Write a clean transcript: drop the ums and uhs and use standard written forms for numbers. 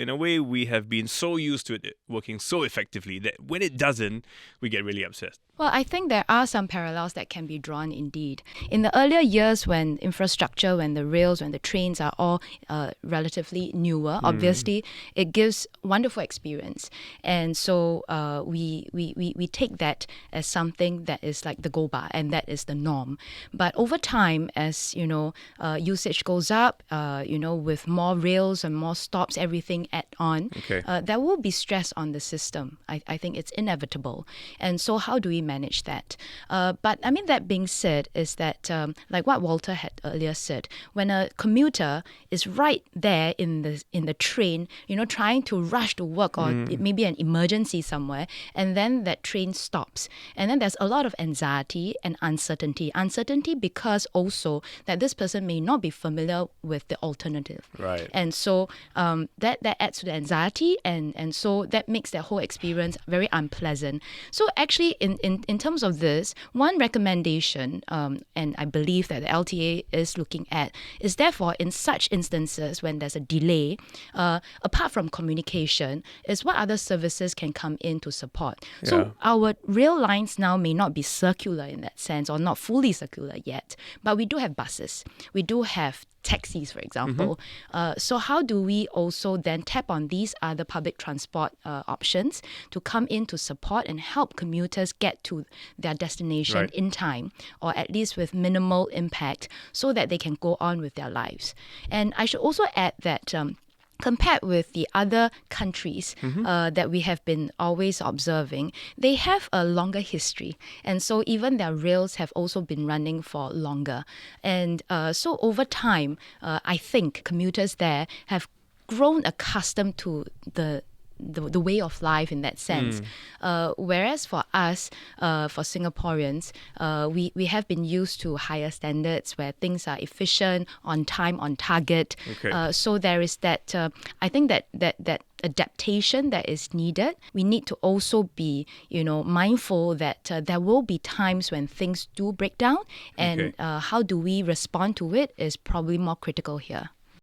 in a way, we have been so used to it working so effectively that when it doesn't, we get really upset. Well, I think there are some parallels that can be drawn indeed. In the earlier years when infrastructure, when the rails, when the trains are all relatively newer, obviously it gives wonderful experience. And so we take that as something that is like the go bar, and that is the norm. But over time, as usage goes up, with more rails and more stops, everything add on, there will be stress on the system. I think it's inevitable. And so how do we manage that? But I mean, that being said, is that like what Walter had earlier said, when a commuter is right there in the train, trying to rush to work, or it may be an emergency somewhere, and then that train stops, and then there's a lot of anxiety and uncertainty because also that this person may not be familiar with the alternative, right? And so that adds to the anxiety, and so that makes that whole experience very unpleasant. So actually, in terms of this, one recommendation, and I believe that the LTA is looking at, is therefore in such instances when there's a delay, apart from communication, is what other services can come in to support. So our rail lines now may not be circular in that sense, or not fully circular yet, but we do have buses, we do have taxis, for example. So how do we also then tap on these other public transport options to come in to support and help commuters get to their destination in time, or at least with minimal impact, so that they can go on with their lives? And I should also add that compared with the other countries that we have been always observing, they have a longer history. And so even their rails have also been running for longer. And so over time, I think commuters there have grown accustomed to the way of life in that sense. Whereas for us, for Singaporeans, we have been used to higher standards where things are efficient, on time, on target. So there is that, I think that adaptation that is needed. We need to also be, mindful that there will be times when things do break down, and how do we respond to it is probably more critical here.